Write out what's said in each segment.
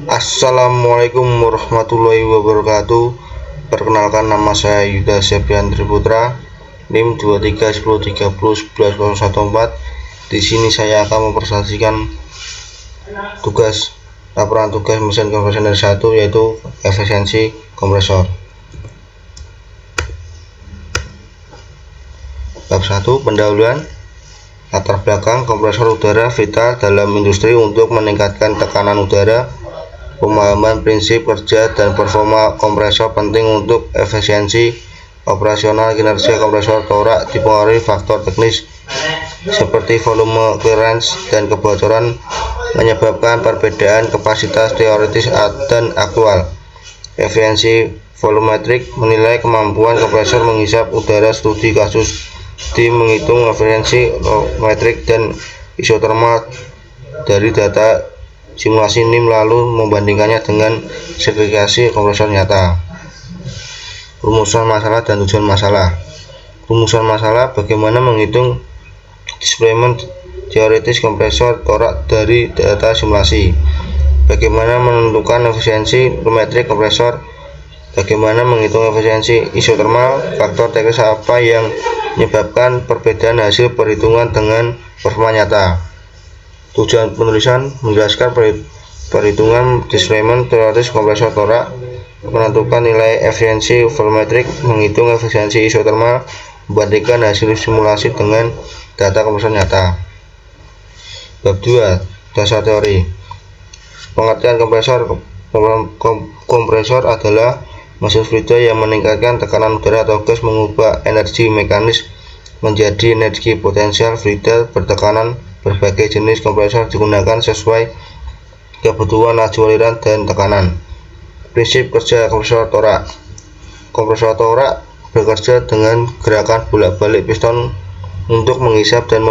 Assalamualaikum warahmatullahi wabarakatuh. Perkenalkan, nama saya Yuda Septian Triputra, NIM 2310301114. Di sini saya akan mempresentasikan laporan tugas mesin kompresor dari 1, yaitu efisiensi kompresor. Bab 1, pendahuluan. Latar belakang kompresor udara vital dalam industri untuk meningkatkan tekanan udara. Pemahaman prinsip kerja dan performa kompresor penting untuk efisiensi operasional. Kinerja kompresor torak dipengaruhi faktor teknis seperti volume, clearance, dan kebocoran, menyebabkan perbedaan kapasitas teoritis dan aktual. Efisiensi volumetrik menilai kemampuan kompresor menghisap udara. Studi kasus menghitung efisiensi volumetrik dan isotermal dari data simulasi NIM lalu membandingkannya dengan spesifikasi kompresor nyata. Rumusan masalah dan tujuan masalah. Rumusan masalah: bagaimana menghitung displacement teoritis kompresor torak dari data simulasi. Bagaimana menentukan efisiensi volumetrik kompresor. Bagaimana menghitung efisiensi isotermal. Faktor teknis apa yang menyebabkan perbedaan hasil perhitungan dengan performa nyata. Tujuan penulisan: menjelaskan perhitungan displacement teoritis kompresor torak, menentukan nilai efisiensi volumetrik, menghitung efisiensi isotermal, membandingkan hasil simulasi dengan data kompresor nyata. Bab 2, dasar teori. Pengertian kompresor. Kompresor adalah mesin fluida yang meningkatkan tekanan udara atau gas, mengubah energi mekanis menjadi energi potensial fluida bertekanan. Berbagai jenis kompresor digunakan sesuai kebutuhan laju aliran dan tekanan. Prinsip kerja kompresor torak. Kompresor torak bekerja dengan gerakan bolak-balik piston untuk menghisap dan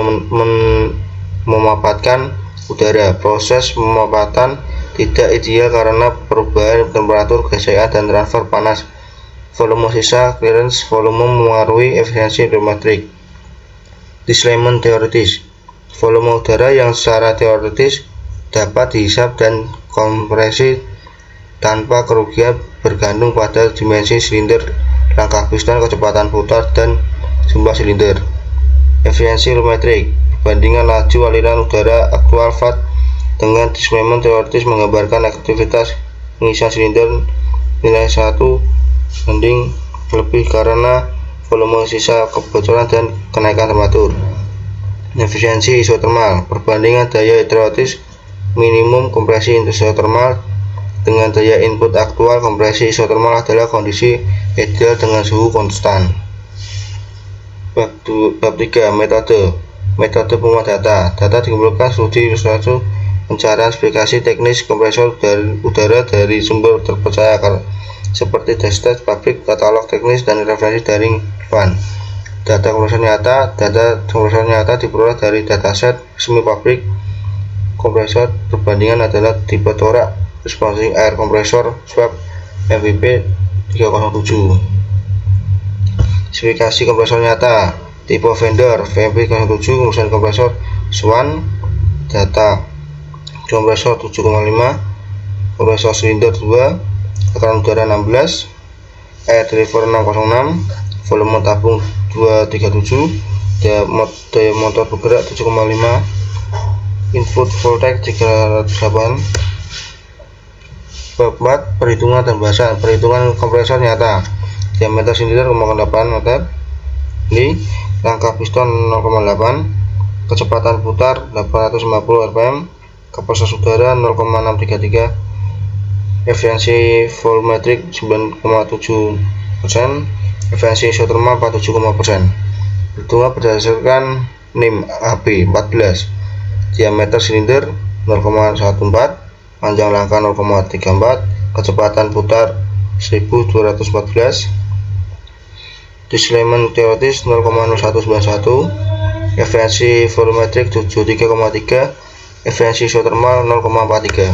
memanfaatkan udara. Proses pemanfaatan tidak ideal karena perubahan temperatur, gesekan, dan transfer panas. Volume sisa, clearance volume mempengaruhi efisiensi volumetrik. Displacement teoritis. Volume udara yang secara teoritis dapat dihisap dan kompresi tanpa kerugian bergantung pada dimensi silinder, langkah piston, kecepatan putar, dan jumlah silinder. Efisiensi volumetrik. Perbandingan laju aliran udara aktual watt dengan displacement teoritis menggambarkan aktivitas pengisian silinder. Nilai 1 banding lebih karena volume sisa, kebocoran, dan kenaikan temperatur. Efisiensi isotermal. Perbandingan daya teoritis minimum kompresi isotermal dengan daya input aktual. Kompresi isotermal adalah kondisi ideal dengan suhu konstan. Bab 3, metode. Metode pengumpulkan data. Data dikumpulkan studi ilustrasi pencarian spesifikasi teknis kompresor udara dari sumber terpercaya seperti dashboard pabrik, katalog teknis, dan referensi daring relevan. Data kompresor nyata. Data kompresor nyata diperoleh dari dataset resmi pabrik kompresor. Perbandingan adalah tipe torak, responsing air kompresor, swap MVP 307. Spesifikasi kompresor nyata. Tipe vendor VMP 307. Mesin kompresor Swan. Data kompresor 7,5, kompresor silinder 2, tekanan udara 16, air deliver 606, volume tabung 237, daya motor bergerak 7,5, input voltage 308. Bab 4, perhitungan dan bahasan. Perhitungan kompresor nyata. Diameter silinder 0,8 meter. Ini langkah piston 0,8, kecepatan putar 850 rpm, kapasitas udara 0,633, efisiensi volumetrik 9,7%, efisiensi isotermal 47,%. Perhitungan berdasarkan NIM AB 14. Diameter silinder 0,14, panjang langkah 0,34, kecepatan putar 1214, displacement teoritis 0,0191, efisiensi volumetrik 73,3, efisiensi isotermal 0,43.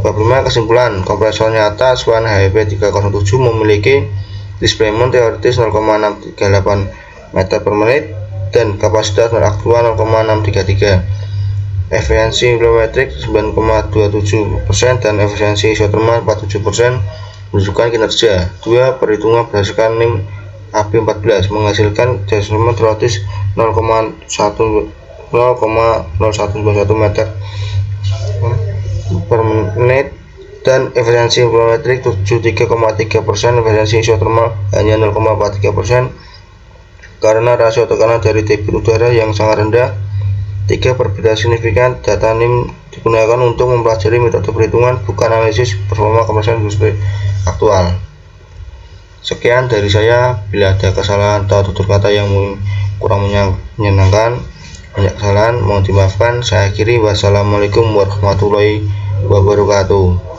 Bab 5, kesimpulan. Kompresor nyata Swan HEP 307 memiliki displacement teoritis 0,638 meter per menit dan kapasitas aktual 0,633. efisiensi volumetrik 9,27% dan efisiensi isotermal 47% menunjukkan kinerja. 2. Perhitungan berdasarkan NIM AB14 menghasilkan judgment teoritis 0,0191 meter per menit dan efisiensi volumetrik 73,3%, efisiensi isotermal hanya 0,43% karena rasio tekanan dari debit udara yang sangat rendah. 3. Perbedaan signifikan data NIM digunakan untuk mempelajari metode perhitungan, bukan analisis performa kompresor industri aktual. Sekian dari saya. Bila ada kesalahan atau tutur kata yang kurang menyenangkan, banyak kesalahan, mohon dimaafkan. Saya akhiri. Wassalamualaikum warahmatullahi wabarakatuh.